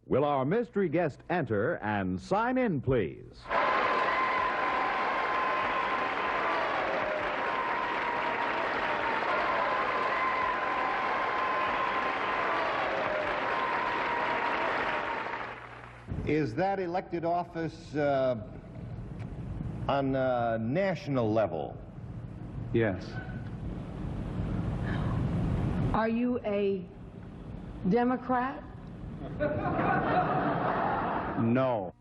Will our mystery guest enter and sign in, please? Is that elected office on national level? Yes. Are you a Democrat? No.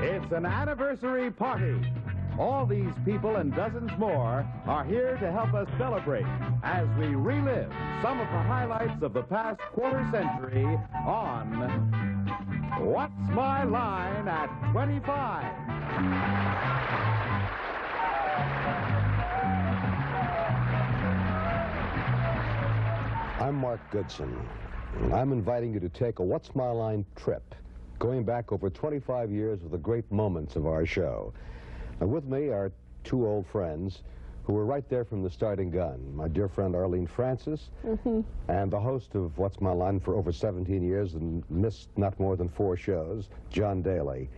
It's an anniversary party. All these people and dozens more are here to help us celebrate as we relive some of the highlights of the past quarter century on What's My Line at 25? I'm Mark Goodson. I'm inviting you to take a What's My Line trip, going back over 25 years of the great moments of our show. Now, with me are two old friends who were right there from the starting gun. My dear friend Arlene Francis, and the host of What's My Line for over 17 years and missed not more than 4 shows, John Daly.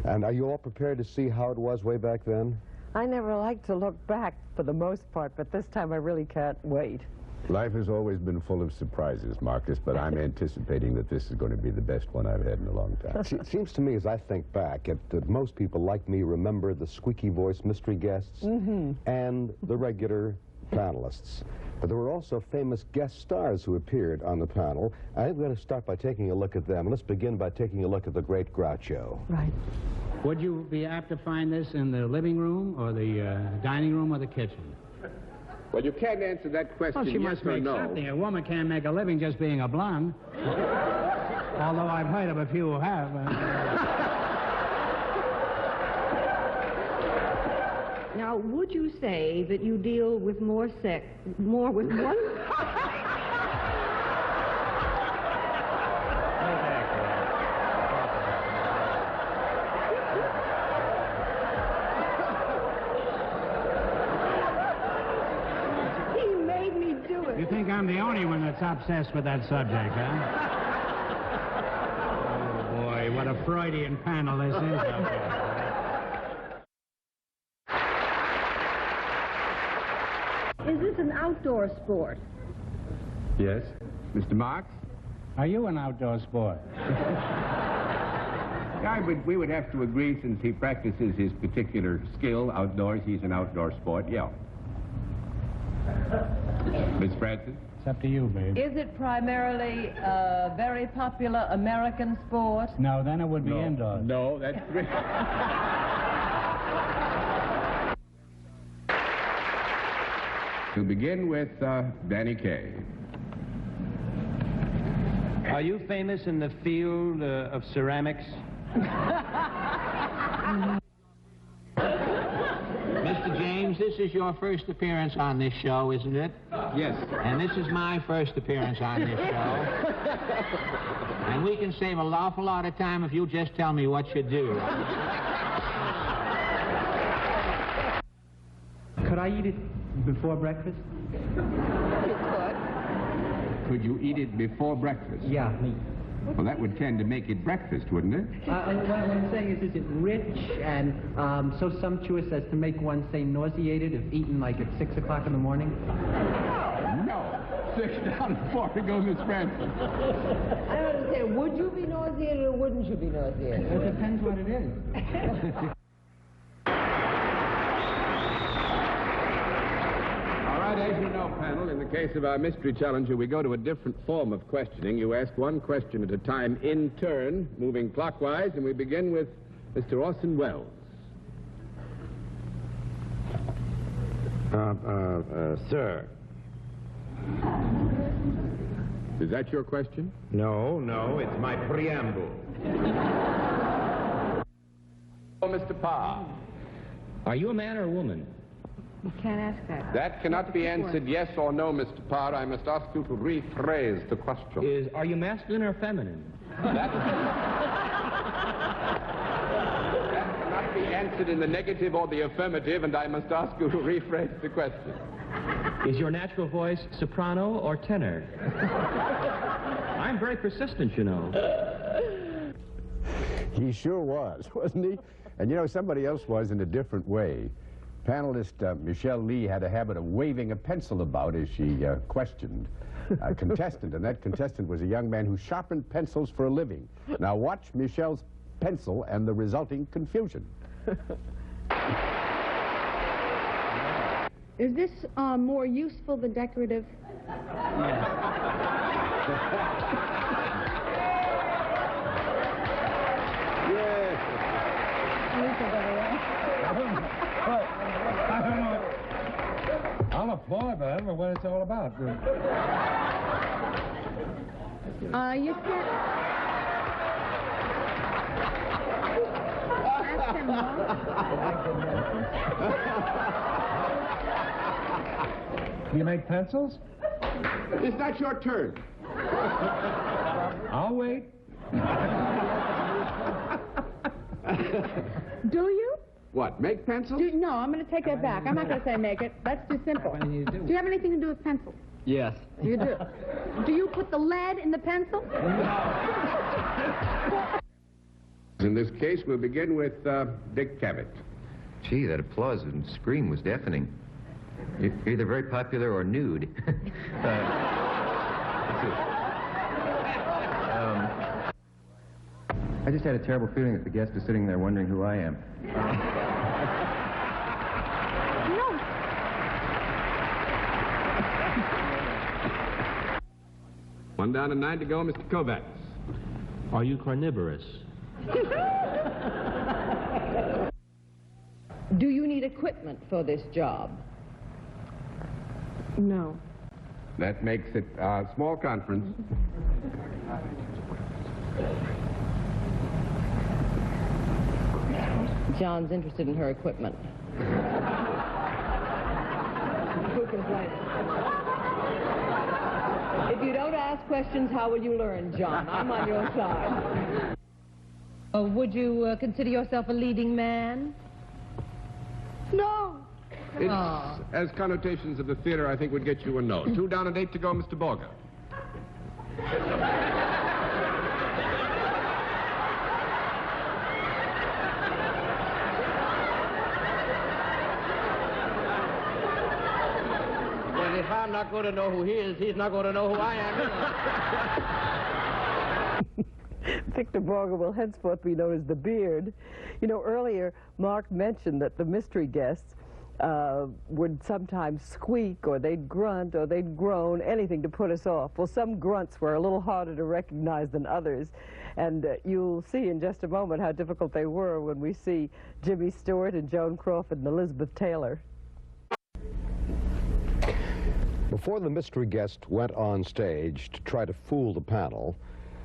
And are you all prepared to see how it was way back then? I never like to look back for the most part, but this time I really can't wait. Life has always been full of surprises, Marcus, but I'm anticipating that this is going to be the best one I've had in a long time. It seems to me, as I think back, that most people like me remember the squeaky voice mystery guests and the regular panelists. But there were also famous guest stars who appeared on the panel. I'm going to start by taking a look at them. Let's begin by taking a look at the great Groucho. Right. Would you be apt to find this in the living room or the dining room or the kitchen? Well, you can't answer that question Well, she yes must or make no. something. A woman can't make a living just being a blonde. Although I've heard of a few who have. Now, would you say that you deal with more with one? He made me do it. You think I'm the only one that's obsessed with that subject, huh? Oh, boy, what a Freudian panel this is out there. Is this an outdoor sport? Yes. Mr. Marks? Are you an outdoor sport? We would have to agree, since he practices his particular skill outdoors, he's an outdoor sport, yeah. Miss Francis? It's up to you, babe. Is it primarily a very popular American sport? No, then it would be indoors. No, that's great. To begin with, Danny Kaye. Are you famous in the field of ceramics? Mr. James, this is your first appearance on this show, isn't it? Yes. And this is my first appearance on this show. And we can save an awful lot of time if you just tell me what you do. Could I eat it before breakfast? Could you eat it before breakfast? Yeah, me. Well, that would tend to make it breakfast, wouldn't it? What I'm saying is it rich and so sumptuous as to make one, say, nauseated if eaten like at 6 o'clock in the morning? No. 6 down, 4 to go, Miss Francis. I don't understand. Would you be nauseated or wouldn't you be nauseated? It depends what it is. As you know, panel, in the case of our mystery challenger, we go to a different form of questioning. You ask one question at a time in turn, moving clockwise, and we begin with Mr. Orson Welles. Sir. Is that your question? No, it's my preamble. Oh, Mr. Parr. Are you a man or a woman? You can't ask that. That cannot be answered yes or no, Mr. Parr. I must ask you to rephrase the question. Are you masculine or feminine? That cannot be answered in the negative or the affirmative, and I must ask you to rephrase the question. Is your natural voice soprano or tenor? I'm very persistent, you know. He sure was, wasn't he? And you know, somebody else was in a different way. Panelist Michelle Lee had a habit of waving a pencil about as she questioned a contestant, and that contestant was a young man who sharpened pencils for a living. Now watch Michelle's pencil and the resulting confusion. Is this more useful than decorative? I don't know. I'll applaud, but I don't know what it's all about. You can't... Ask him, You make pencils? It's not your turn. I'll wait. Do you? What, make pencils? No, I'm going to take that back. I'm not going to say make it. That's too simple. Do you have anything to do with pencils? Yes. You do. Do you put the lead in the pencil? In this case, we'll begin with Dick Cavett. Gee, that applause and scream was deafening. You're either very popular or nude. I just had a terrible feeling that the guest is sitting there wondering who I am. No. One down and 9 to go, Mr. Kovacs. Are you carnivorous? Do you need equipment for this job? No. That makes it a small conference. John's interested in her equipment. Who complains? If you don't ask questions, how will you learn, John? I'm on your side. Would you consider yourself a leading man? No. It's, as connotations of the theater, I think would get you a no. 2 down and 8 to go, Mr. Borger. Well, if I'm not going to know who he is, he's not going to know who I am. Victor Borger will henceforth be known as the Beard. You know, earlier, Mark mentioned that the mystery guests would sometimes squeak, or they'd grunt, or they'd groan, anything to put us off. Well, some grunts were a little harder to recognize than others, and you'll see in just a moment how difficult they were when we see Jimmy Stewart and Joan Crawford and Elizabeth Taylor. Before the mystery guest went on stage to try to fool the panel,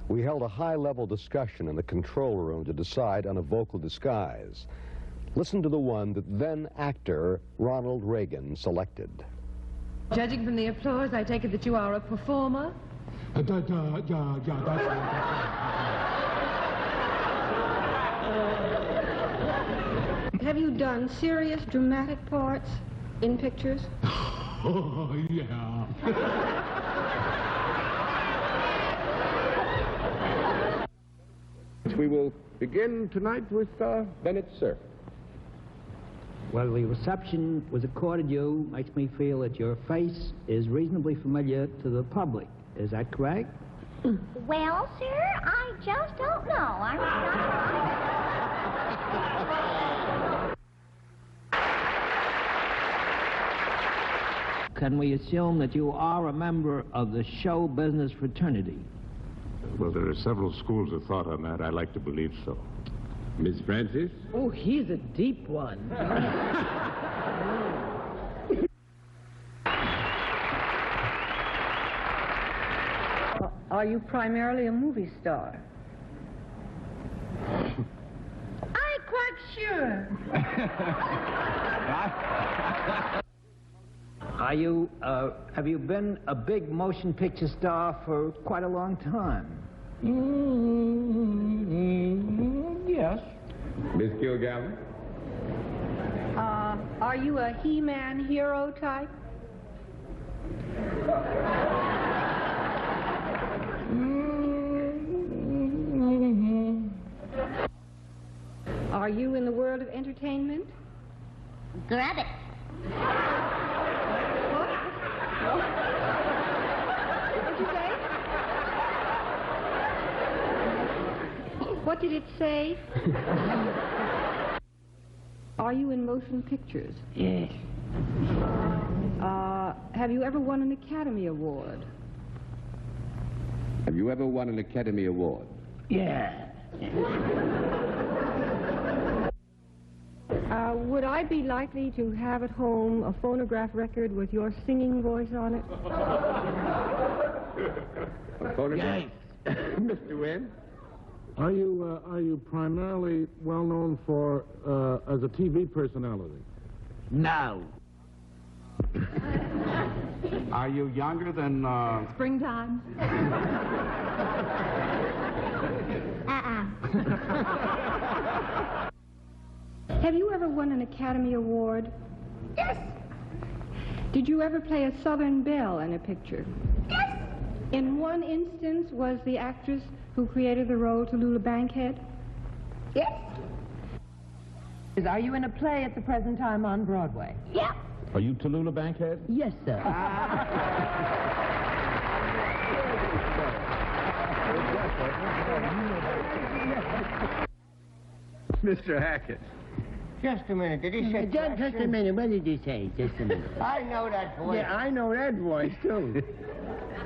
we held a high-level discussion in the control room to decide on a vocal disguise. Listen to the one that then-actor Ronald Reagan selected. Judging from the applause, I take it that you are a performer? Have you done serious dramatic parts in pictures? Oh, yeah. We will begin tonight with Bennett Cerf. Well, the reception was accorded you makes me feel that your face is reasonably familiar to the public. Is that correct? Well, sir, I just don't know. I'm not... Can we assume that you are a member of the show business fraternity? Well, there are several schools of thought on that. I like to believe so. Miss Francis? Oh, he's a deep one. Are you primarily a movie star? I ain't quite sure. Are you, have you been a big motion picture star for quite a long time? Yes. Miss Gilgallen? Are you a He-Man hero type? Are you in the world of entertainment? Grab it. What did you say? What did it say? Are you in motion pictures? Yes. Have you ever won an Academy Award? Have you ever won an Academy Award? Yeah. Would I be likely to have at home a phonograph record with your singing voice on it? A photograph? Yes. Mr. Wynn? Are you primarily well known for as a TV personality? No. Are you younger than... Springtime? Have you ever won an Academy Award? Yes. Did you ever play a Southern belle in a picture? Yes. In one instance, was the actress who created the role Tallulah Bankhead? Yes. Are you in a play at the present time on Broadway? Yeah. Are you Tallulah Bankhead? Yes, sir. Mr. Hackett. Just a minute. Did he say Just a minute. What did you say? Just a minute. I know that voice. Yeah, I know that voice, too.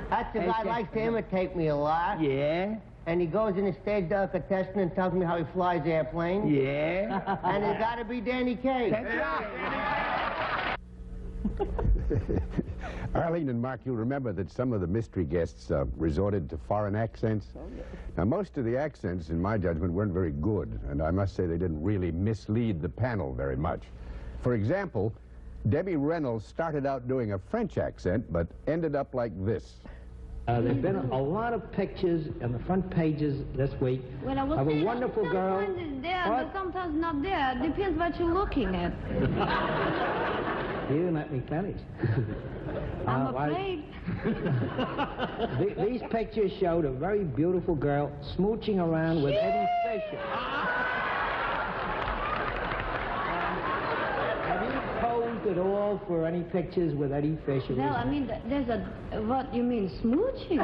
That's the guy likes to imitate me a lot. Yeah? And he goes in the stage delicatessen and tells me how he flies airplanes. Yeah? And it's got to be Danny Kaye. That's right. Arlene and Mark, you'll remember that some of the mystery guests resorted to foreign accents. Now, most of the accents, in my judgment, weren't very good, and I must say they didn't really mislead the panel very much. For example, Debbie Reynolds started out doing a French accent, but ended up like this. There have been a lot of pictures on the front pages this week Well, I will of say a wonderful that girl. sometimes it's there, What? but sometimes not there. Depends what you're looking at. You didn't let me finish. I'm why- afraid. These pictures showed a very beautiful girl smooching around with Eddie Fisher. Have you posed at all for any pictures with Eddie Fisher? Well, I mean, there's a... What, you mean smooching?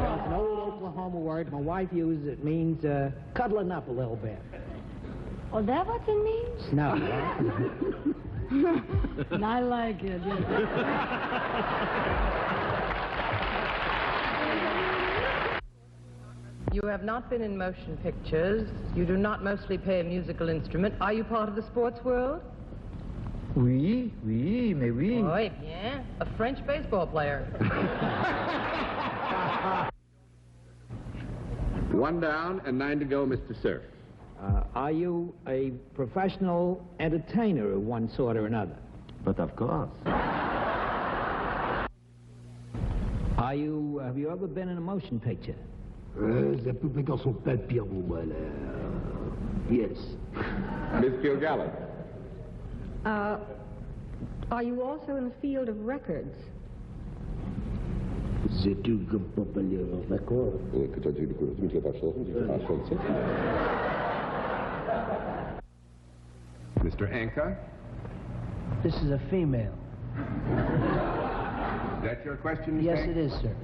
It's an old Oklahoma word. My wife uses it. It means cuddling up a little bit. Oh, that what it means? No. I like it. You have not been in motion pictures. You do not mostly play a musical instrument. Are you part of the sports world? Oui, mais oui. Oui, bien. A French baseball player. One down and 9 to go, Mr. Cerf. Are you a professional entertainer of one sort or another? But of course. Have you ever been in a motion picture? Ça peut être dans son papier, moi, là. Yes. Miss Kilgallen. Are you also in the field of records? C'est tout comme pas parler d'accord. Mr. Anka. This is a female. Is that your question, Mr. Yes, Anka? it is, sir.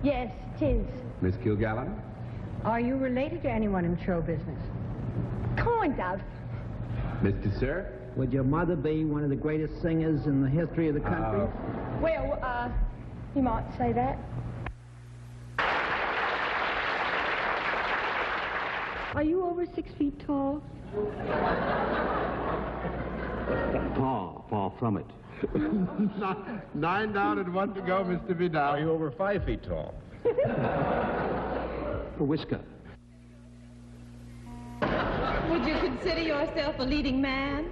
Yes, it is. Miss Kilgallen. Are you related to anyone in show business? Kind of. Mr. Cerf. Would your mother be one of the greatest singers in the history of the country? Well, you might say that. Are you over 6 feet tall? Far from it. 9 down and 1 to go, Mr. Vidal. Are you over 5 feet tall? A whisker. Would you consider yourself a leading man?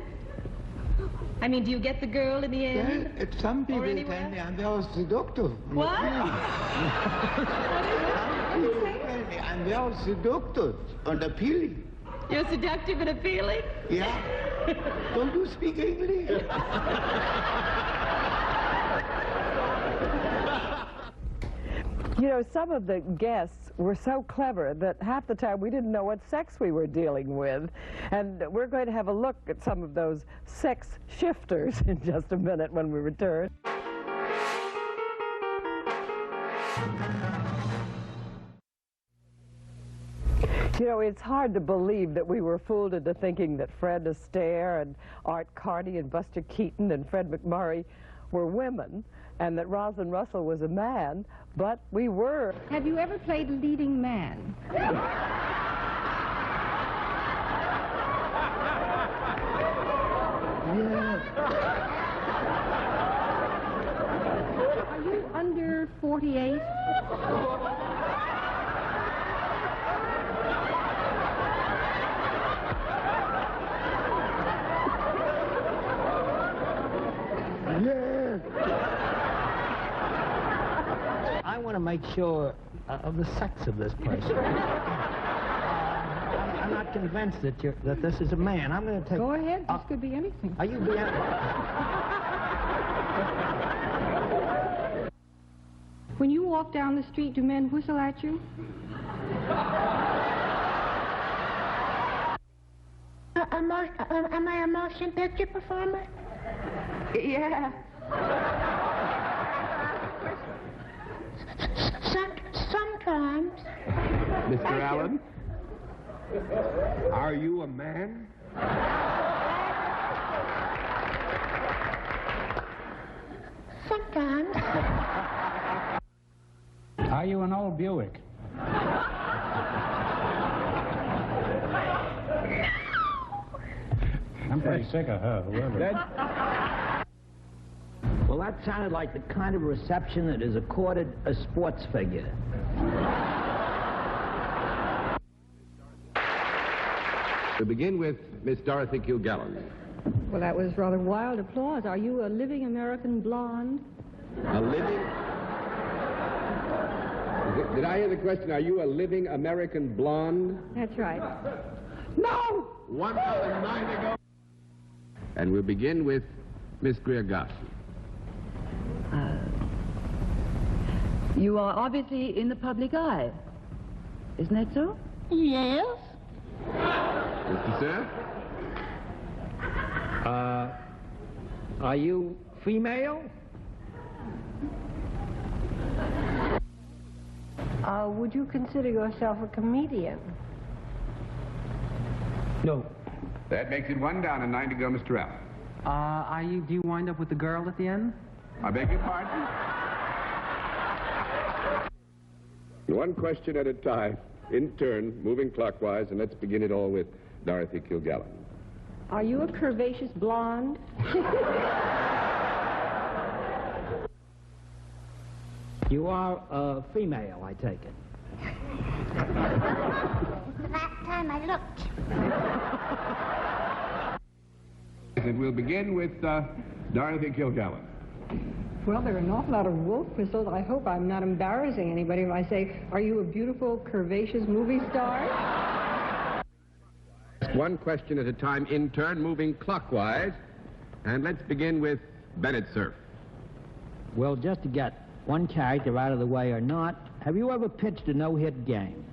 I mean, do you get the girl in the end? Some people Or tell anywhere? me I'm very seductive. What? I'm very seductive and appealing. You're seductive and appealing? Yeah? Don't you speak English? You know, some of the guests were so clever that half the time we didn't know what sex we were dealing with. And we're going to have a look at some of those sex shifters in just a minute when we return. You know, it's hard to believe that we were fooled into thinking that Fred Astaire and Art Carney and Buster Keaton and Fred McMurray were women, and that Rosalind Russell was a man, but we were. Have you ever played leading man? Yes. Are you under 48? I want to make sure of the sex of this person. I'm not convinced that this is a man. I'm going to take... Go ahead. This could be anything. Are you being... When you walk down the street, do men whistle at you? Am I a motion picture performer? Yeah. Sometimes. Mr. Allen? Are you a man? Sometimes. Are you an old Buick? I'm pretty sick of her, whoever. Well, that sounded like the kind of reception that is accorded a sports figure. We begin with Miss Dorothy Kilgallen. Well, that was rather wild applause. Are you a living American blonde? A living... Did I hear the question? Are you a living American blonde? That's right. No! 1 hour and 9 ago. And we'll begin with Miss Greer Garson. You are obviously in the public eye. Isn't that so? Yes. Mr. Sir? Are you female? Would you consider yourself a comedian? No. That makes it 1 down and 9 to go, Mr. Allen. Do you wind up with the girl at the end? I beg your pardon? One question at a time, in turn, moving clockwise, and let's begin it all with Dorothy Kilgallen. Are you a curvaceous blonde? You are a female, I take it. That time I looked. And we'll begin with Dorothy Kilgallen. Well, there are an awful lot of wolf whistles. I hope I'm not embarrassing anybody when I say, are you a beautiful, curvaceous movie star? One question at a time, in turn, moving clockwise. And let's begin with Bennett Cerf. Well, just to get one character out of the way or not, have you ever pitched a no-hit game?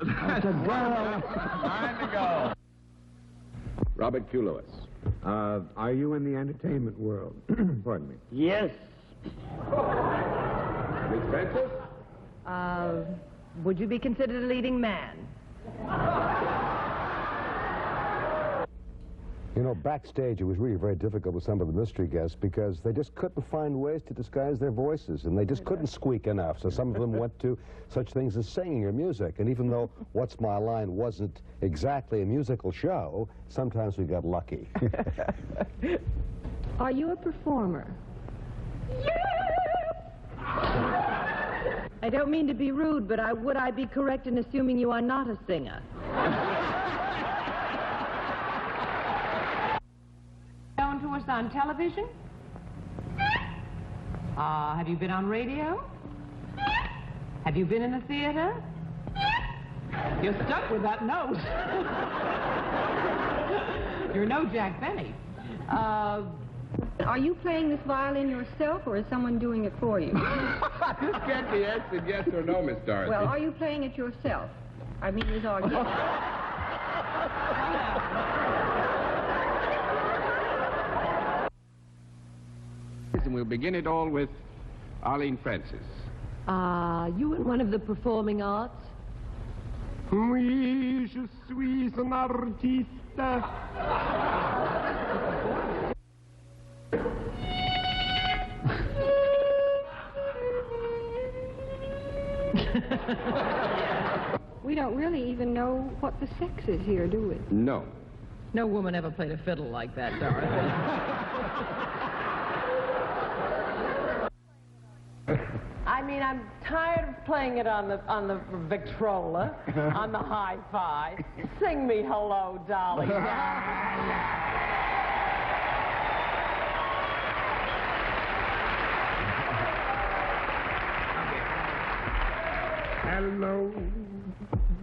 That's a girl. 9 to go. Robert Q. Lewis. Are you in the entertainment world? Pardon me. Yes. Miss Francis? Would you be considered a leading man? You know, backstage, it was really very difficult with some of the mystery guests because they just couldn't find ways to disguise their voices, and they just couldn't squeak enough. So some of them went to such things as singing or music. And even though What's My Line wasn't exactly a musical show, sometimes we got lucky. Are you a performer? I don't mean to be rude, but would I be correct in assuming you are not a singer? Known to us on television? Have you been on radio? Have you been in a theater? You're stuck with that nose. You're no Jack Benny. Are you playing this violin yourself, or is someone doing it for you? This can't be answered yes or no, Miss Dorothy. Well, are you playing it yourself? I mean, is our guest... And we'll begin it all with Arlene Francis. You in one of the performing arts? Oui, je suis un artiste. We don't really even know what the sex is here, do we? No. No woman ever played a fiddle like that, Dorothy. I mean, I'm tired of playing it on the Victrola, on the hi-fi. Sing me hello, Dolly. Hello,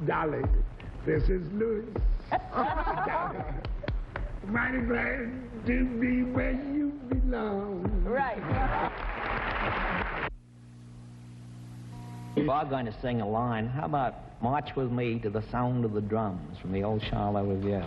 Dolly. This is Louis. Mighty glad to be where you belong. Right. If I'm going to sing a line, how about March With Me to the Sound of the Drums from the old Charlotte Review?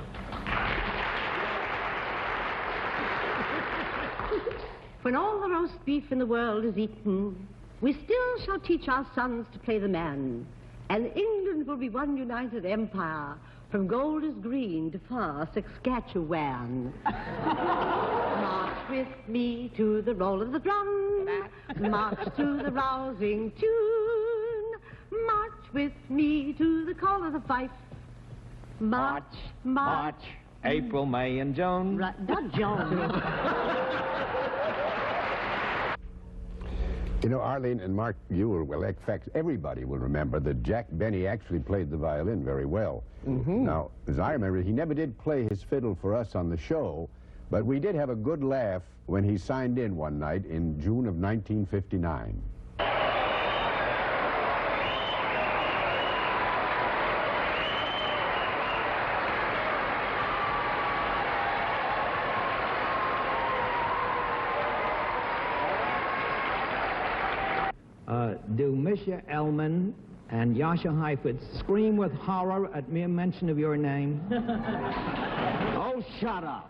When all the roast beef in the world is eaten, we still shall teach our sons to play the man, and England will be one united empire from Golders Green to far Saskatchewan. March with me to the roll of the drum, march to the rousing tune, march with me to the call of the fife. March, march, April, May, and June. Not Joan. You know, Arlene and Mark, you will, well, in fact, everybody will remember that Jack Benny actually played the violin very well. Now, as I remember, he never did play his fiddle for us on the show, but we did have a good laugh when he signed in one night in June of 1959. Do Misha Elman and Yasha Heifetz scream with horror at mere mention of your name? Oh, shut up.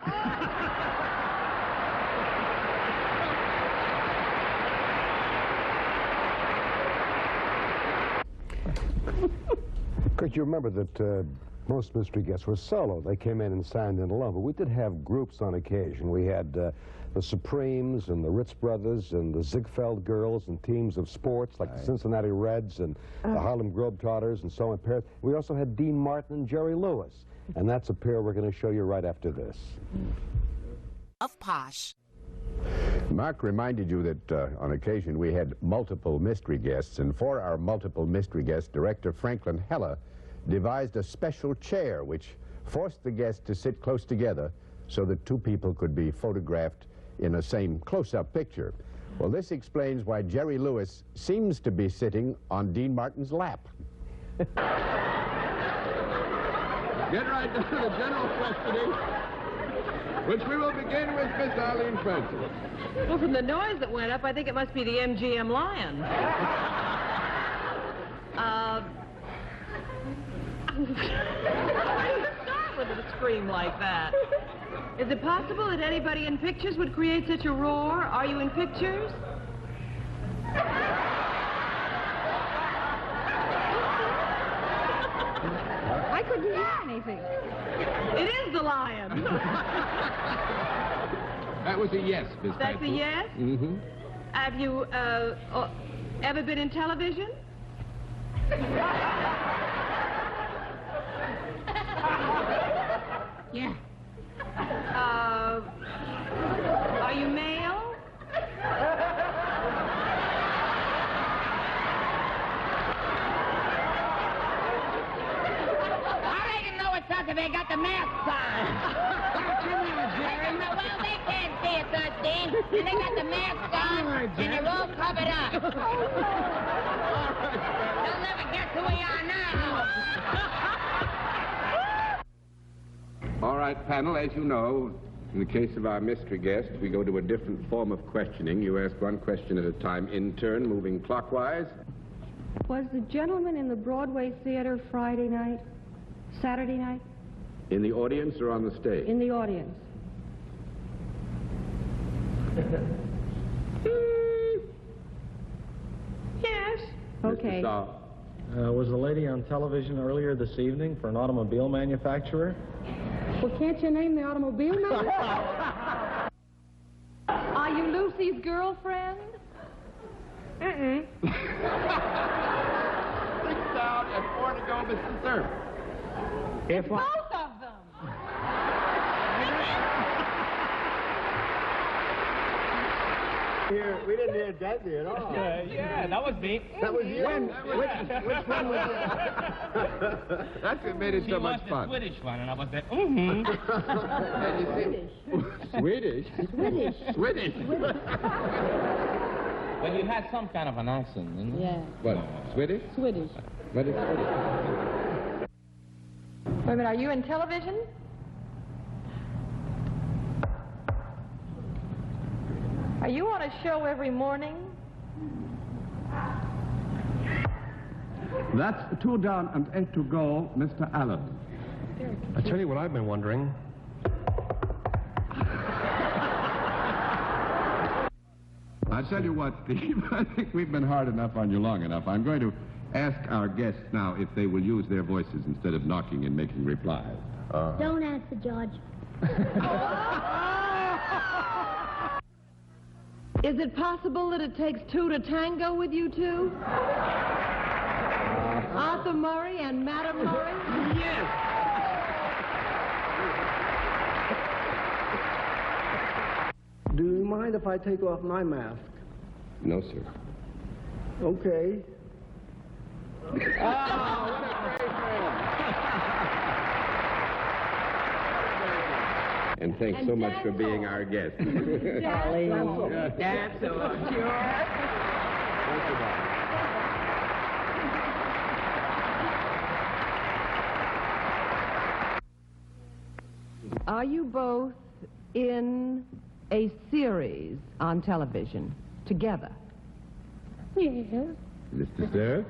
Of course, you remember that most mystery guests were solo. They came in and signed in alone, but we did have groups on occasion. We had the Supremes and the Ritz Brothers and the Ziegfeld Girls and teams of sports like the Cincinnati Reds and the Harlem Globetrotters and so on. We also had Dean Martin and Jerry Lewis, and that's a pair we're going to show you right after this. Of Posh. Mark reminded you that on occasion we had multiple mystery guests, and for our multiple mystery guests, director Franklin Hella devised a special chair which forced the guests to sit close together so that two people could be photographed in the same close-up picture. Well, this explains why Jerry Lewis seems to be sitting on Dean Martin's lap. Get right down to the general questioning, which we will begin with Miss Arlene Francis. Well, from the noise that went up, I think it must be the MGM Lion. Why do you start with a scream like that? Is it possible that anybody in pictures would create such a roar? Are you in pictures? I couldn't hear anything. It is the lion. That was a yes, Miss That's Francis. a yes? Mm-hmm. Have you ever been in television? Yeah. Are you male? I reckon know it's us if they got the mask on. Come on, Jerry. Well, they can't see it, Dean, and they got the masks on, and they're all covered up. They'll never guess who we are now. All right, panel, as you know, in the case of our mystery guest, we go to a different form of questioning. You ask one question at a time in turn, moving clockwise. Was the gentleman in the Broadway theater Friday night? Saturday night? In the audience or on the stage? In the audience. Yes. Okay. Mr. Saul. Was the lady on television earlier this evening for an automobile manufacturer? Well, can't you name the automobile number? Are you Lucy's girlfriend? $6 down and 4 to go, Mr. Sir. Both of them. We didn't hear Desi at all. Yeah, that was me. That was you. Which one was That's what made it so much fun. The Swedish one, and I was there. Swedish? Swedish. Well, you had some kind of an accent, didn't you? Yeah. What, Swedish? Swedish. What is Swedish? Wait a minute, are you in television? Are you on a show every morning? That's 2 down and 8 to go, Mr. Allen. I tell you what I've been wondering. I tell you what, Steve, I think we've been hard enough on you long enough. I'm going to ask our guests now if they will use their voices instead of knocking and making replies. Don't ask the judge. Is it possible that it takes 2 to tango with you two? Arthur Murray and Madame Murray? Yes. Do you mind if I take off my mask? No, sir. Okay. Oh, what a great man. And thanks so much for being our guest. Darling. That's so sure. Are you both in a series on television together? Yes. Mr. Sir?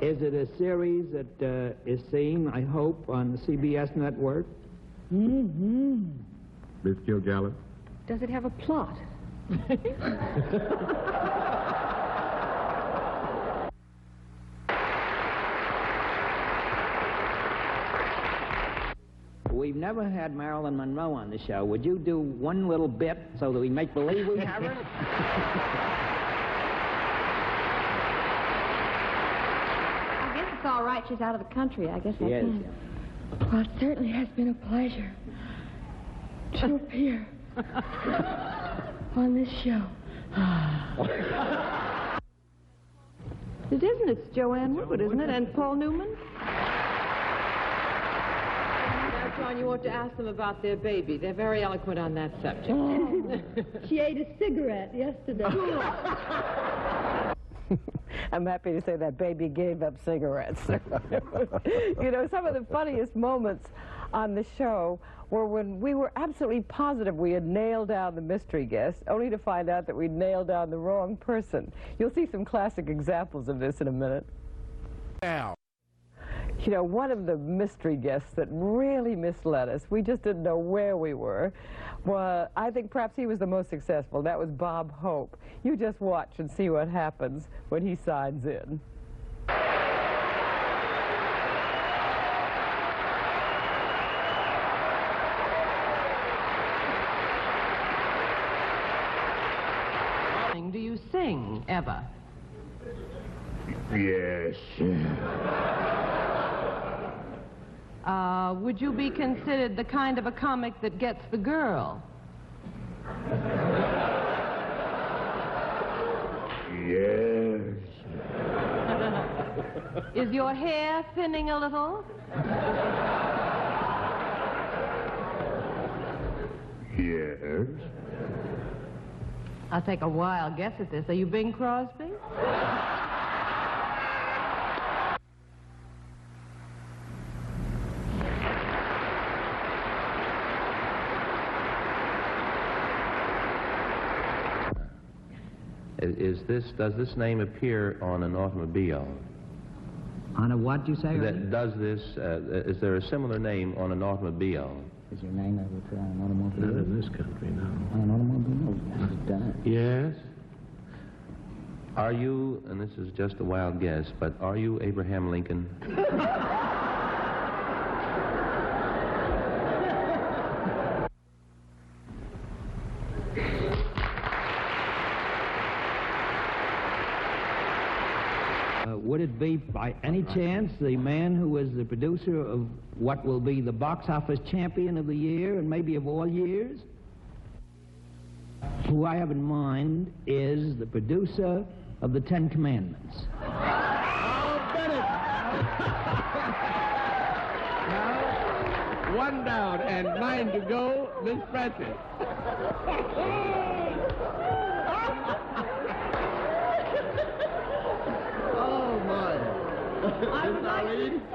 Is it a series that is seen, I hope, on the CBS network? Mm-hmm. Miss Kilgallen? Does it have a plot? We've never had Marilyn Monroe on the show. Would you do one little bit so that we make believe we have her? I guess it's all right. She's out of the country. I guess I Yes. can. Well, it certainly has been a pleasure to appear on this show. It isn't. It's Joanne Woodward, isn't it? And Paul Newman? Now, John, you ought to ask them about their baby. They're very eloquent on that subject. Oh, she ate a cigarette yesterday. I'm happy to say that baby gave up cigarettes. You know, some of the funniest moments on the show were when we were absolutely positive we had nailed down the mystery guest, only to find out that we'd nailed down the wrong person. You'll see some classic examples of this in a minute. Now. You know, one of the mystery guests that really misled us, we just didn't know where we were, well, I think perhaps he was the most successful. That was Bob Hope. You just watch and see what happens when he signs in. Do you sing, ever? Yes. Would you be considered the kind of a comic that gets the girl? Yes. Is your hair thinning a little? Yes. I'll take a wild guess at this. Are you Bing Crosby? Does this name appear on an automobile? On a what, you say? Is there a similar name on an automobile? Is your name ever on an automobile? Not in this country, no. On an automobile? Yes. Are you, and this is just a wild guess, but are you Abraham Lincoln? Would it be, by any chance, the man who was the producer of what will be the box office champion of the year and maybe of all years? Who I have in mind is the producer of the Ten Commandments. Now, one down and 9 to go, Miss Francis.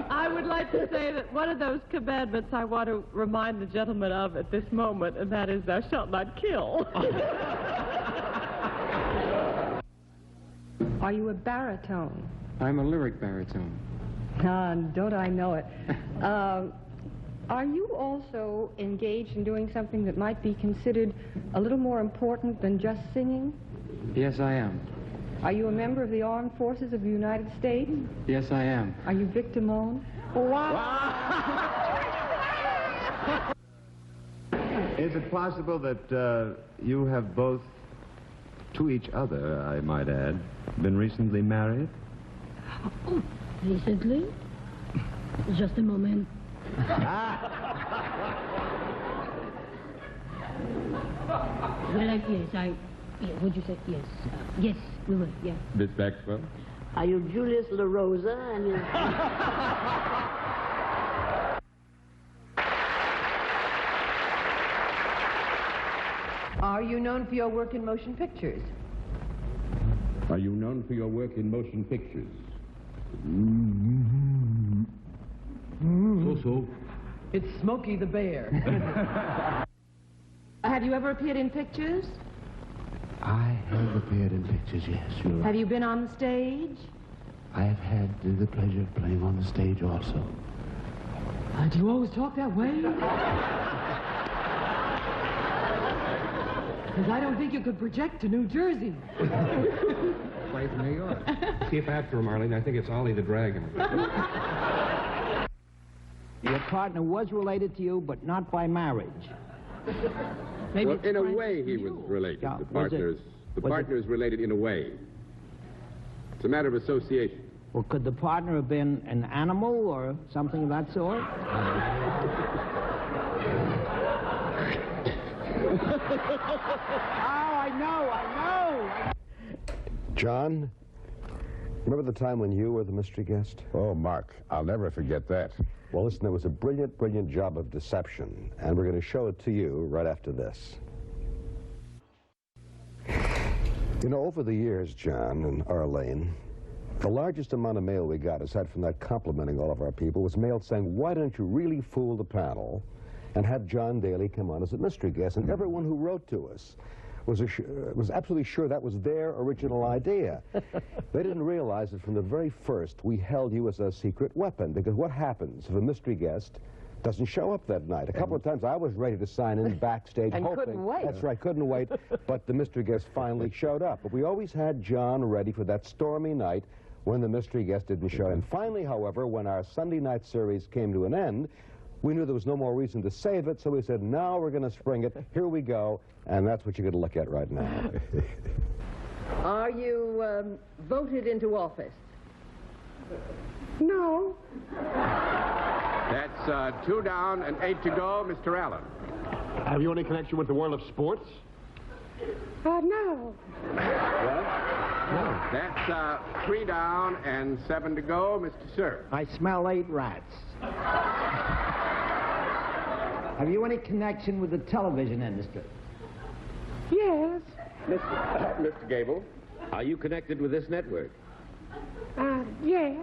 I would like to say that one of those commandments I want to remind the gentleman of at this moment, and that is, thou shalt not kill. Are you a baritone? I'm a lyric baritone. Don't I know it. Are you also engaged in doing something that might be considered a little more important than just singing? Yes, I am. Are you a member of the Armed Forces of the United States? Yes, I am. Are you Victor Moan? Wow! Is it possible that you have both, to each other, I might add, been recently married? Oh, recently? Just a moment. Well, yes, would you say yes? Yes, we will, yeah. Miss Maxwell? Are you Julius La Rosa and his... Are you known for your work in motion pictures? Are you known for your work in motion pictures? So-so. It's Smokey the Bear. Have you ever appeared in pictures? I have appeared in pictures, yes, you're right. Have you been on the stage? I have had the pleasure of playing on the stage also. Do you always talk that way? Because I don't think you could project to New Jersey. Play from New York. See if after him, Arlene. I think it's Ollie the Dragon. Your partner was related to you, but not by marriage. Maybe well, in a way, he was related. Yeah, the partner is related in a way. It's a matter of association. Well, could the partner have been an animal or something of that sort? I know. John, remember the time when you were the mystery guest? Oh, Mark, I'll never forget that. Well, listen, it was a brilliant, brilliant job of deception, and we're going to show it to you right after this. You know, over the years, John and Arlene, the largest amount of mail we got, aside from that complimenting all of our people, was mail saying, why don't you really fool the panel and have John Daly come on as a mystery guest? And everyone who wrote to us was absolutely sure that was their original idea. They didn't realize that from the very first we held you as a secret weapon, because what happens if a mystery guest doesn't show up that night? A couple of times I was ready to sign in backstage and hoping. couldn't wait. That's right, couldn't wait, but the mystery guest finally showed up. But we always had John ready for that stormy night when the mystery guest didn't show. And finally, however, when our Sunday night series came to an end, we knew there was no more reason to save it, so we said, now we're going to spring it. Here we go. And that's what you're going to look at right now. Are you voted into office? No. That's 2 down and 8 to go, Mr. Allen. Have you any connection with the world of sports? No. That's 3 down and 7 to go, Mr. Sir. I smell 8 rats. Have you any connection with the television industry? Yes. Mr. Gable, are you connected with this network? Yes.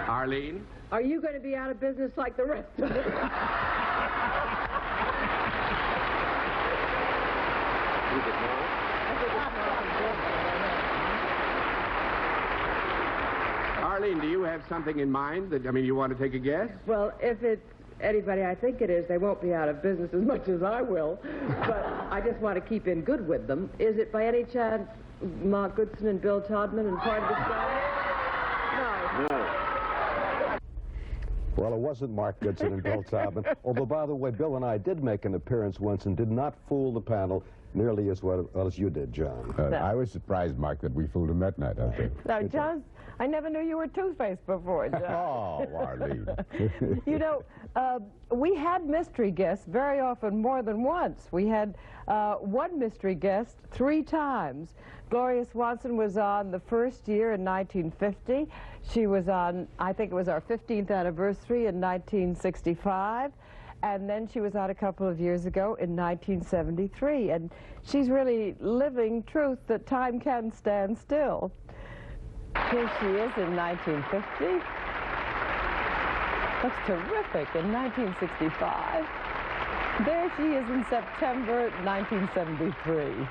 Arlene? Are you going to be out of business like the rest of us? Arlene, do you have something in mind that, you want to take a guess? Well, if it's anybody I think it is, they won't be out of business as much as I will. But I just want to keep in good with them. Is it by any chance Mark Goodson and Bill Todman and part of the staff? No. Well, it wasn't Mark Goodson and Bill Todman. Although, by the way, Bill and I did make an appearance once and did not fool the panel nearly as well as you did, John. I was surprised, Mark, that we fooled him that night, I think. Now, John, I never knew you were two-faced before, John. Oh, Arlene. You know, we had mystery guests very often, more than once. We had one mystery guest 3 times. Gloria Swanson was on the first year in 1950. She was on, I think it was our 15th anniversary in 1965. And then she was on a couple of years ago in 1973. And she's really living truth that time can stand still. Here she is in 1950. Looks terrific in 1965. There she is in September 1973.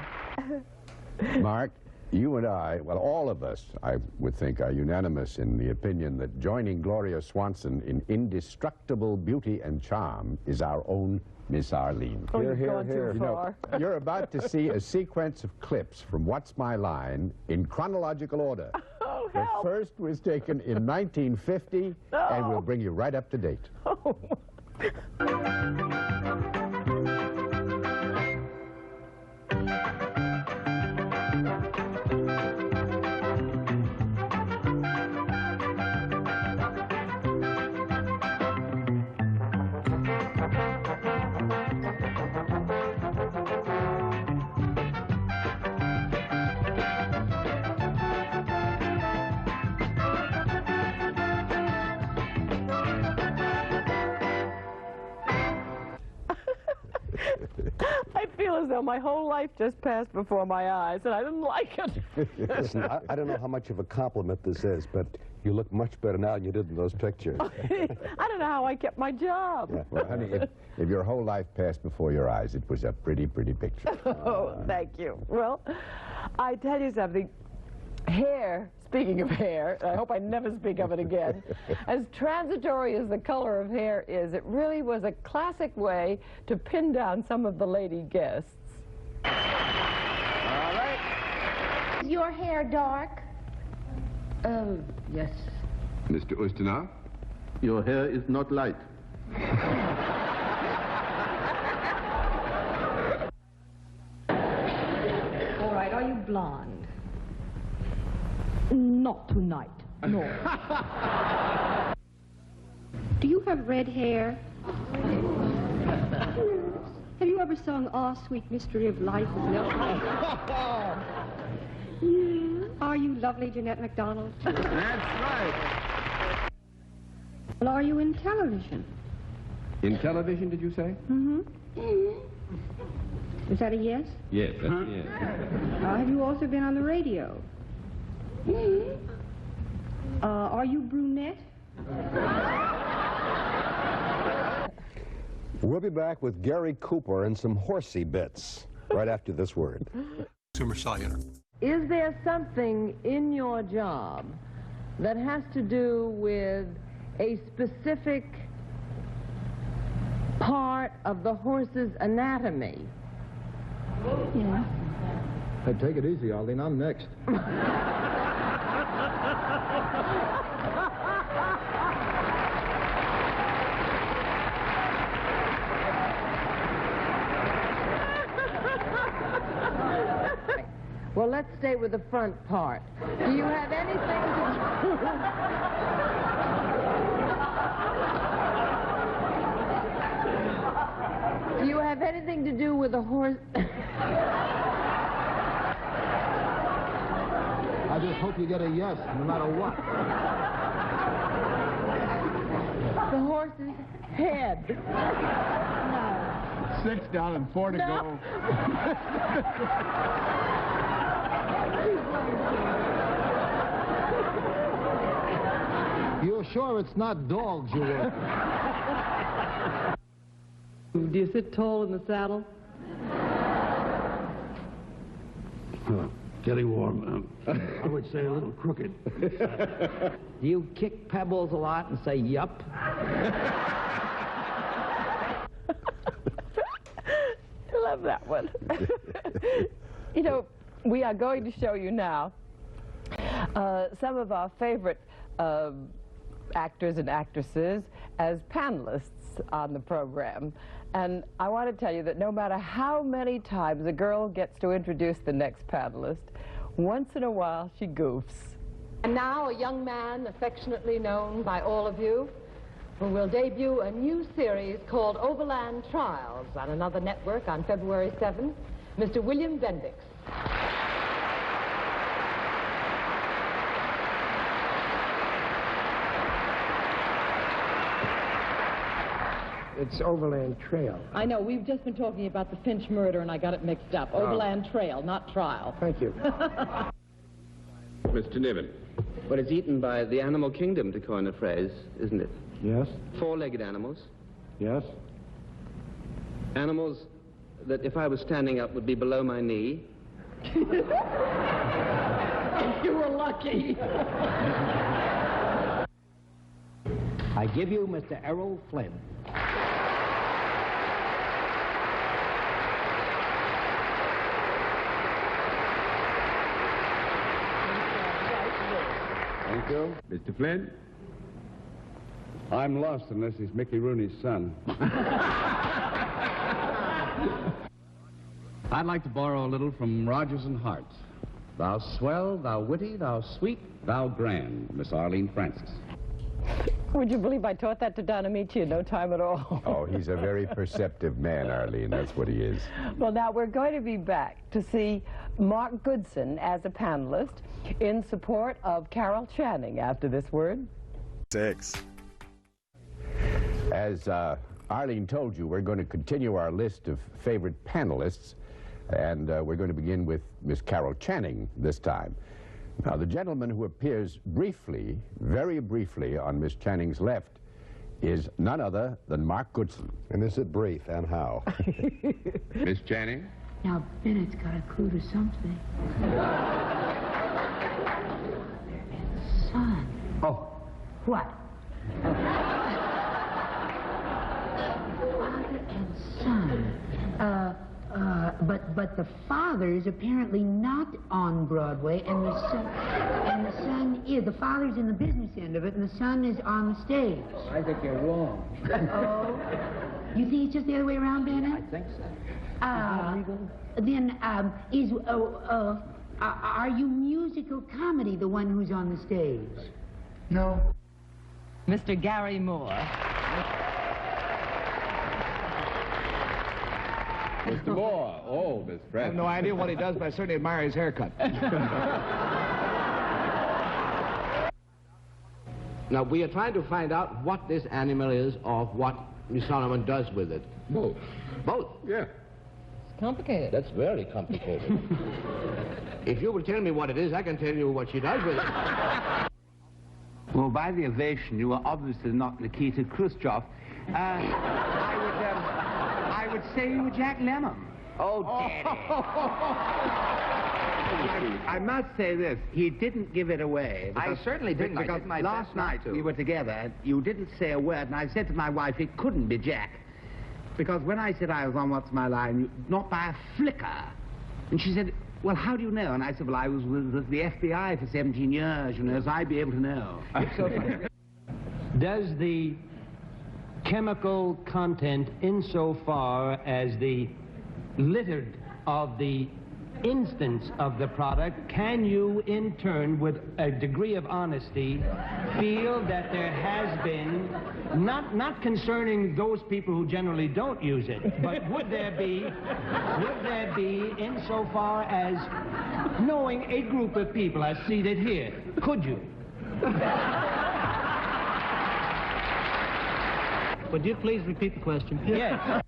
Mark, you and I, well, all of us, I would think, are unanimous in the opinion that joining Gloria Swanson in indestructible beauty and charm is our own Miss Arlene. Oh, you've gone too far. You're about to see a sequence of clips from What's My Line in chronological order. Oh, the first was taken in 1950, and we'll bring you right up to date. Oh. I feel as though my whole life just passed before my eyes, and I didn't like it. Listen, I don't know how much of a compliment this is, but you look much better now than you did in those pictures. I don't know how I kept my job. Yeah, well, honey, if your whole life passed before your eyes, it was a pretty, pretty picture. Oh, thank you. Well, I tell you something. Hair, speaking of hair, I hope I never speak of it again, as transitory as the color of hair is, it really was a classic way to pin down some of the lady guests. All right. Is your hair dark? Yes. Mr. Ustinov? Your hair is not light. All right, are you blonde? Not tonight, no. Do you have red hair? Have you ever sung "Ah, Sweet Mystery of Life" with Nelson? Yeah. Are you lovely, Jeanette MacDonald? That's right. Well, are you in television? In television, did you say? Mm-hmm. Is that a yes? Yes, that's a yes. Have you also been on the radio? Are you brunette? We'll be back with Gary Cooper and some horsey bits right after this word. Consumer Cellular. Is there something in your job that has to do with a specific part of the horse's anatomy? Yeah. Hey, take it easy, Arlene. I'm next. Well, let's stay with the front part. Do you have anything to... Do you have anything to do with the horse... I just hope you get a yes, no matter what. The horse's head. No. 6 down and 4 to go. You're sure it's not dogs you work? Do you sit tall in the saddle? Getting warm. I would say a little crooked. Do you kick pebbles a lot and say yup? I love that one. You know, we are going to show you now some of our favorite actors and actresses as panelists on the program. And I want to tell you that no matter how many times a girl gets to introduce the next panelist, once in a while she goofs. And now a young man affectionately known by all of you who will debut a new series called Overland Trials on another network on February 7th, Mr. William Bendix. It's Overland Trail. I know, we've just been talking about the Finch murder and I got it mixed up. Overland Trail, not trial. Thank you. Mr. Niven. But it's eaten by the animal kingdom, to coin a phrase, isn't it? Yes? Four-legged animals. Yes? Animals that, if I was standing up, would be below my knee. You were lucky. I give you Mr. Errol Flynn. Thank you. Mr. Flynn. I'm lost unless he's Mickey Rooney's son. I'd like to borrow a little from Rodgers and Hart. Thou swell, thou witty, thou sweet, thou grand, Miss Arlene Francis. Would you believe I taught that to Don Amici in no time at all? Oh, he's a very perceptive man, Arlene. That's what he is. Well, now we're going to be back to see Mark Goodson as a panelist in support of Carol Channing after this word. 6. As Arlene told you, we're going to continue our list of favorite panelists, and we're going to begin with Miss Carol Channing this time. Now, the gentleman who appears briefly, very briefly, on Miss Channing's left is none other than Mark Goodson. And is it brief, and how? Miss Channing? Now, Bennett's got a clue to something. Son. Oh. What? Father and son. But the father is apparently not on Broadway, and the son is. The father's in the business end of it, and the son is on the stage. I think you're wrong. Oh? You think it's just the other way around, Bennett? I think so. Then, are you musical comedy the one who's on the stage? No. Mr. Gary Moore. Mr. Moore. Oh, Miss Francis. I have no idea what he does, but I certainly admire his haircut. Now, we are trying to find out what this animal is or what Miss Solomon does with it. Both. Both? Yeah. It's complicated. That's very complicated. If you will tell me what it is, I can tell you what she does with it. Well, by the ovation, you were obviously not Nikita Khrushchev. I would say you were Jack Lemmon. Oh, Daddy. I must say this. He didn't give it away. I certainly didn't. Because I did my last best not night to. we were together. You didn't say a word, and I said to my wife, it couldn't be Jack. Because when I said I was on What's My Line, not by a flicker. And she said, well, how do you know? And I said, well, I was with the FBI for 17 years, you know, so I'd be able to know. Does the chemical content insofar as the littered of the instance of the product, can you in turn with a degree of honesty feel that there has been, not concerning those people who generally don't use it, but would there be insofar as knowing a group of people as seated here, could you? Would you please repeat the question? Yes.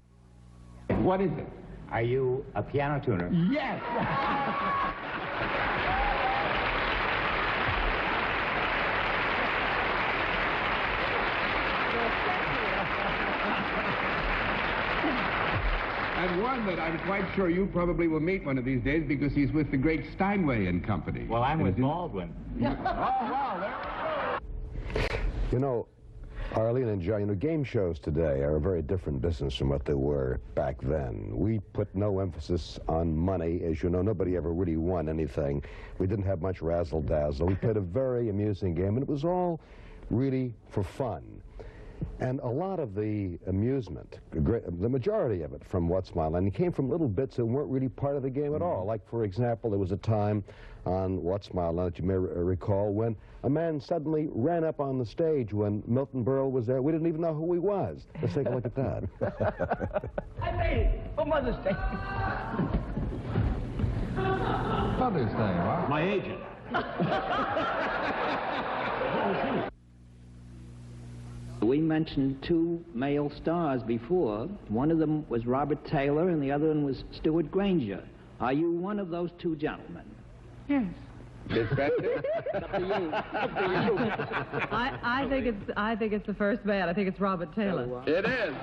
What is it? Are you a piano tuner? Yes! And one that I'm quite sure you probably will meet one of these days because he's with the great Steinway and Company. Well, I'm with Baldwin. You know, Arlene and John, game shows today are a very different business from what they were back then. We put no emphasis on money. As you know, nobody ever really won anything. We didn't have much razzle-dazzle. We played a very amusing game, and it was all really for fun. And a lot of the amusement, the majority of it from What's My Line, came from little bits that weren't really part of the game at all. Like, for example, there was a time on What's My Line that you may recall when a man suddenly ran up on the stage when Milton Berle was there. We didn't even know who he was. Let's take a look at that. I made it for Mother's Day. Mother's Day, what? My agent. We mentioned two male stars before. One of them was Robert Taylor, and the other one was Stuart Granger. Are you one of those two gentlemen? Yes. Miss Betsy? Up to you. I think it's the first man. I think it's Robert Taylor. It is.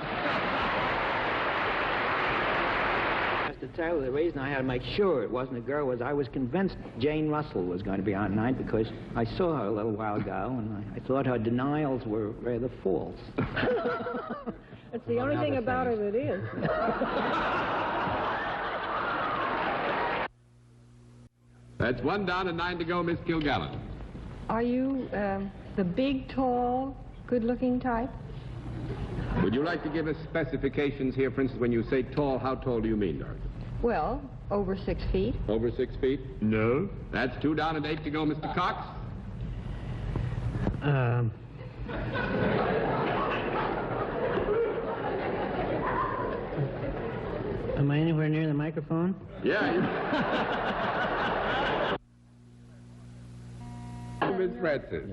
Mr. Taylor, the reason I had to make sure it wasn't a girl was I was convinced Jane Russell was going to be on tonight because I saw her a little while ago, and I thought her denials were rather false. It's the only thing about her that is. That's 1 down and 9 to go, Miss Kilgallen. Are you the big, tall, good-looking type? Would you like to give us specifications here? For instance, when you say tall, how tall do you mean, Dorothy? Well, over 6 feet. Over 6 feet? No. That's 2 down and 8 to go, Mr. Cox. Am I anywhere near the microphone? Yeah. Miss Francis.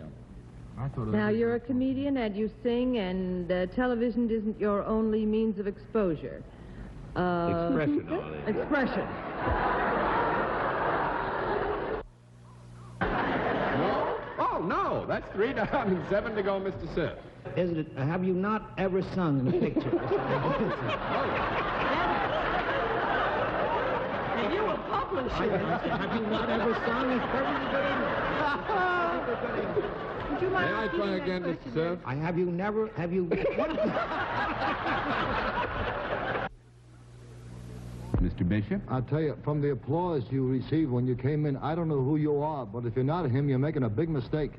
Now, you're a comedian and you sing, and television isn't your only means of exposure. Expression, only. Expression. No? Oh, no. That's 3 down and 7 to go, Mr. Sip. Have you not ever sung in a picture? And you were publisher. Have you not ever sung? It's perfectly good English. Would you mind May I try again, Mr. Sir? Have you never, have you... Mr. Bishop? I'll tell you, from the applause you received when you came in, I don't know who you are, but if you're not him, you're making a big mistake.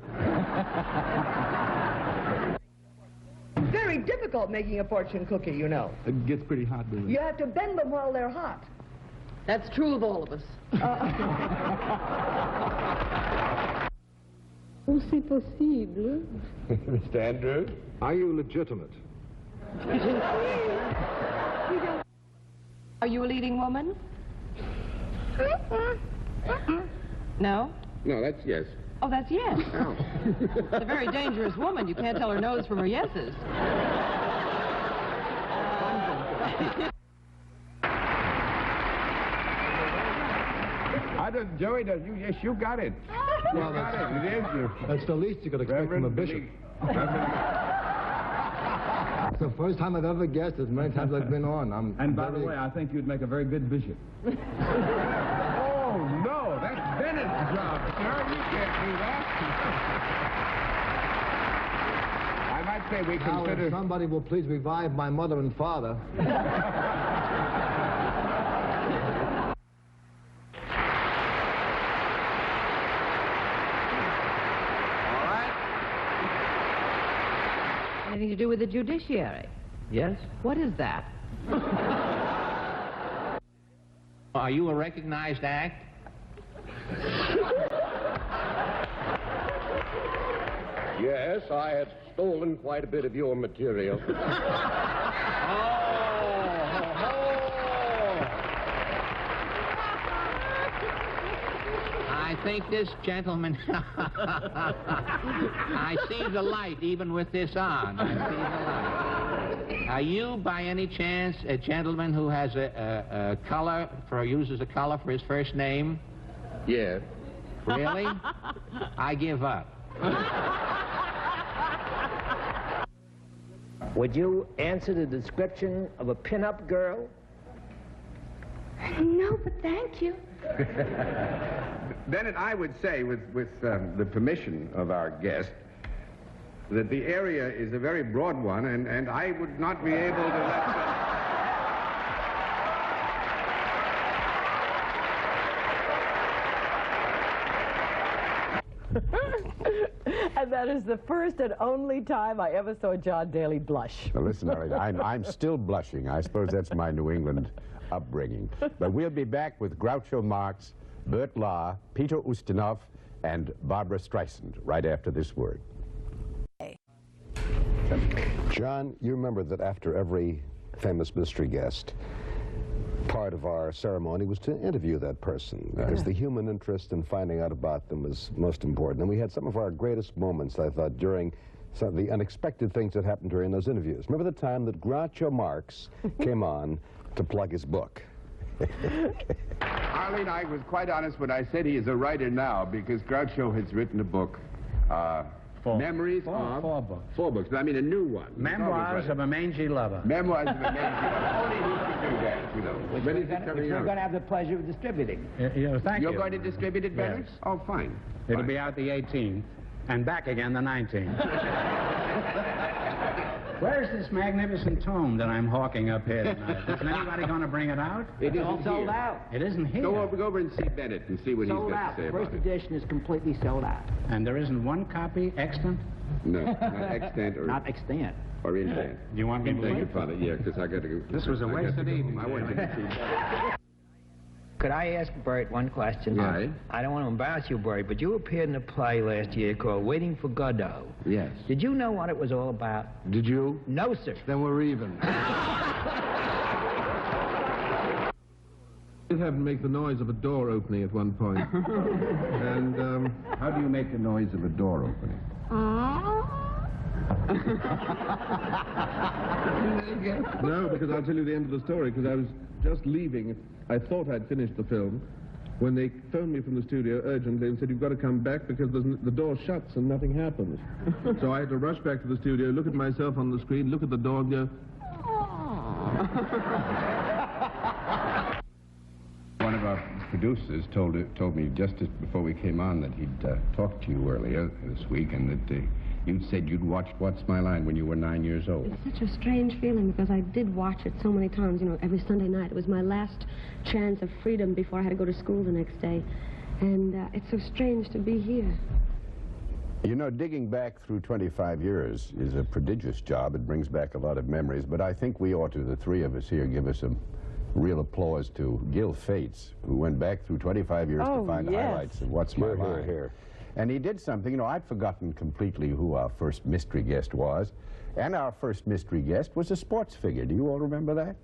Very difficult making a fortune cookie, you know. It gets pretty hot, doesn't it? You have to bend them while they're hot. That's true of all of us. Aussi possible. Mr. Andrews? Are you legitimate? Are you a leading woman? No? No, that's yes. Oh, that's yes. Oh. It's a very dangerous woman. You can't tell her no's from her yeses. I don't, Joey, does you? Yes, you got it. Well, You got it. It is you. That's the least you could expect from a bishop. It's the first time I've ever guessed as many times I've been on. And by the way, I think you'd make a very good bishop. Oh, no, that's Bennett's job, sir. You can't do that. I might say we Now, consider... if somebody will please revive my mother and father. Anything to do with the judiciary? Yes? What is that? Are you a recognized act? Yes, I have stolen quite a bit of your material. I think this gentleman... I see the light even with this on. I see the light. Are you, by any chance, a gentleman who has a color, uses a color for his first name? Yes. Really? I give up. Would you answer the description of a pin-up girl? No, but thank you. Bennett, I would say, with the permission of our guest, that the area is a very broad one, and I would not be able to let... And that is the first and only time I ever saw John Daly blush. Now listen, Arlene, I'm still blushing. I suppose that's my New England upbringing. But we'll be back with Groucho Marx, Bert Lahr, Peter Ustinov, and Barbara Streisand right after this word. John, you remember that after every famous mystery guest, part of our ceremony was to interview that person, because the human interest in finding out about them was most important. And we had some of our greatest moments, I thought, during some of the unexpected things that happened during those interviews. Remember the time that Groucho Marx came on to plug his book? Arlene, I was quite honest when I said he is a writer now, because Groucho has written a book, Memories of... Four books. 4 books, but I mean a new one. Memoirs of a Mangy Lover. Memoirs of a Mangy Lover. Only he could do that, you know. Which When we're is it coming going out? to have the pleasure of distributing. Thank you. You're going to distribute it, Bennett? Yes. Oh, fine. It'll be out the 18th, and back again the 19th. Where's this magnificent tome that I'm hawking up here tonight? Isn't anybody going to bring it out? It isn't all sold here. out. It isn't here. Go over and see Bennett and see what he's got to say about it. edition is completely sold out. And there isn't one copy extant? No, not extant or... Not extant. Or intent. Do you want me to Thank you, leave? Father. Yeah, because I got to go. This was a wasted evening. I wanted to see Bennett. Could I ask Bert one question? Aye. I don't want to embarrass you, Bert, but you appeared in a play last year called Waiting for Godot. Yes. Did you know what it was all about? Did you? No, sir. Then we're even. did have to make the noise of a door opening at one point. And how do you make the noise of a door opening? No, because I'll tell you the end of the story, because I was just leaving. I thought I'd finished the film when they phoned me from the studio urgently and said, you've got to come back because the door shuts and nothing happens. So I had to rush back to the studio, look at myself on the screen, look at the door and go, One of our producers told me just before we came on that he'd talked to you earlier this week and that you'd said you'd watched What's My Line when you were 9 years old. It's such a strange feeling because I did watch it so many times, you know, every Sunday night. It was my last chance of freedom before I had to go to school the next day. And it's so strange to be here. You know, digging back through 25 years is a prodigious job. It brings back a lot of memories, but I think we ought to, the three of us here, give us some real applause to Gil Fates, who went back through 25 years to find the highlights of What's My Line. Here. And he did something, you know, I'd forgotten completely who our first mystery guest was. And our first mystery guest was a sports figure. Do you all remember that?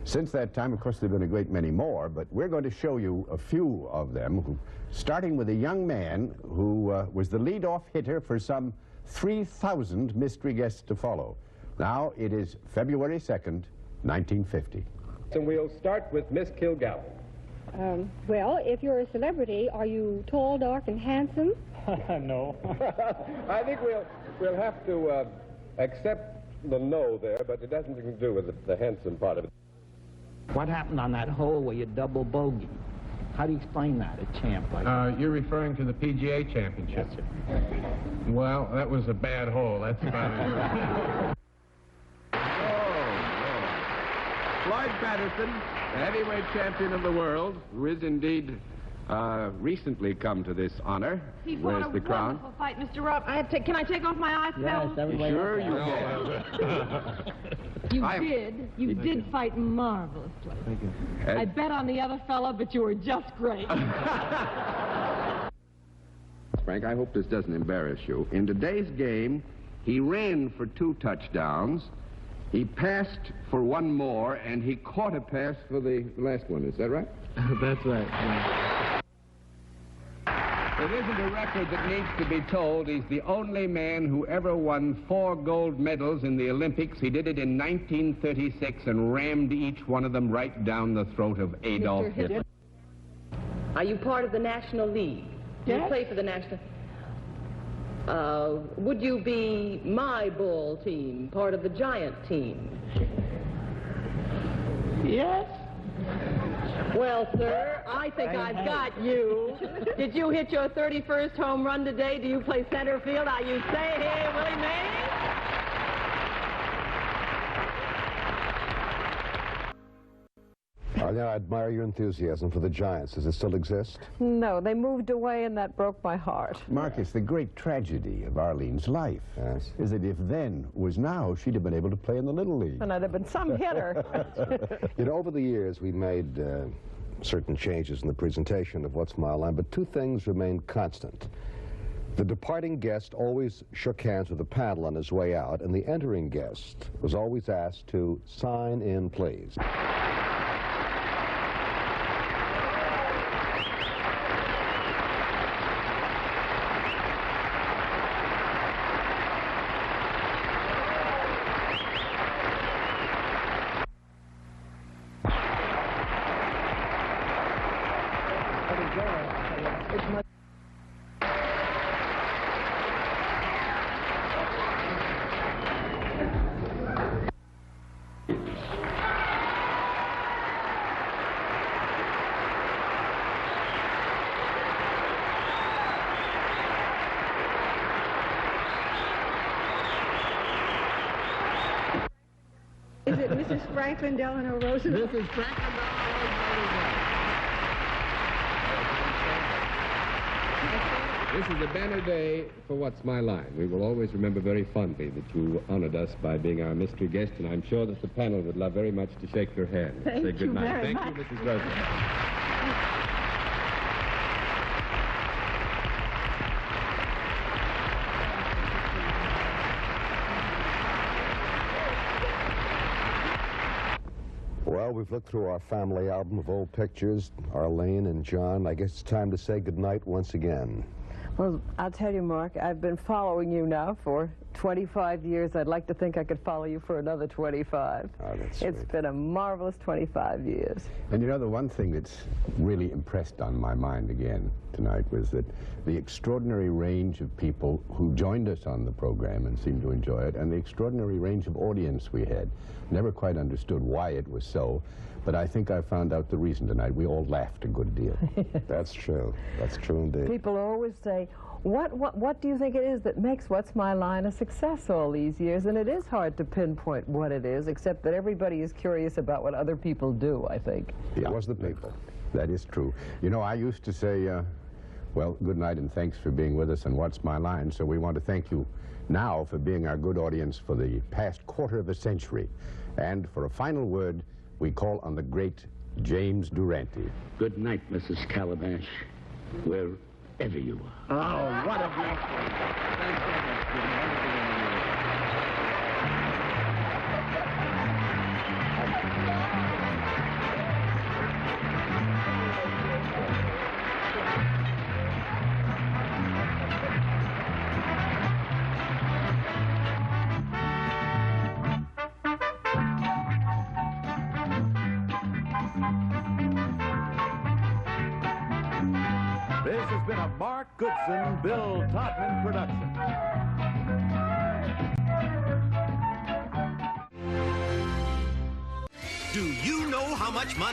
Since that time, of course, there have been a great many more, but we're going to show you a few of them, starting with a young man who was the leadoff hitter for some 3,000 mystery guests to follow. Now, it is February 2nd, 1950. And we'll start with Miss Kilgallen. Well, if you're a celebrity, are you tall, dark, and handsome? No. I think we'll have to accept the no there, but it has nothing to do with the handsome part of it. What happened on that hole where you double bogey? How do you explain that, a champ like that? You're referring to the PGA Championship. Yes, sir. Well, that was a bad hole. That's about it. Floyd Patterson, the heavyweight champion of the world, who is indeed recently come to this honor. He Wears fought a the crown. wonderful fight, Mr. Rob. Can I take off my eye film? Sure you can. You did fight marvelously. Thank you. I bet on the other fella, but you were just great. Frank, I hope this doesn't embarrass you. In today's game, he ran for 2 touchdowns. He passed for 1 more, and he caught a pass for the last one. Is that right? That's right. Yeah. It isn't a record that needs to be told. He's the only man who ever won 4 gold medals in the Olympics. He did it in 1936 and rammed each one of them right down the throat of Adolf Hitler. Are you part of the National League? Do you Yes. play for the National... would you be my ball team, part of the Giant team? Yes. Well, sir, I think I've got you. Did you hit your 31st home run today? Do you play center field? Are you stay here, Willie Mays? I admire your enthusiasm for the Giants. Does it still exist? No, they moved away, and that broke my heart. Marcus, the great tragedy of Arlene's life is that if then was now, she'd have been able to play in the Little League. And I'd have been some hitter. You know, over the years, we made certain changes in the presentation of What's My Line, but 2 things remained constant. The departing guest always shook hands with the panel on his way out, and the entering guest was always asked to sign in, please. Is it Mrs. Franklin Delano Roosevelt? Mrs. Franklin Delano Roosevelt. This is a banner day for What's My Line. We will always remember very fondly that you honored us by being our mystery guest, and I'm sure that the panel would love very much to shake your hand. Thank Say good you night. very Thank much. you, Mrs. Roosevelt. Well, we've looked through our family album of old pictures, Arlene and John. I guess it's time to say goodnight once again. Well, I'll tell you, Mark, I've been following you now for 25 years. I'd like to think I could follow you for another 25. Oh, that's It's been a marvelous 25 years. And you know, the one thing that's really impressed on my mind again tonight was that the extraordinary range of people who joined us on the program and seemed to enjoy it, and the extraordinary range of audience we had. Never quite understood why it was so, but I think I found out the reason tonight. We all laughed a good deal. That's true. That's true indeed. People always say, what do you think it is that makes What's My Line a success all these years? And it is hard to pinpoint what it is, except that everybody is curious about what other people do, I think. It was the people. That is true. You know, I used to say, well, good night and thanks for being with us, and What's My Line? So we want to thank you now for being our good audience for the past quarter of a century. And for a final word, we call on the great James Durante. Good night, Mrs. Calabash, wherever you are. Oh, what a blessing. Thanks so much, Jim. This has been a Mark Goodson, Bill Todman production. Do you know how much money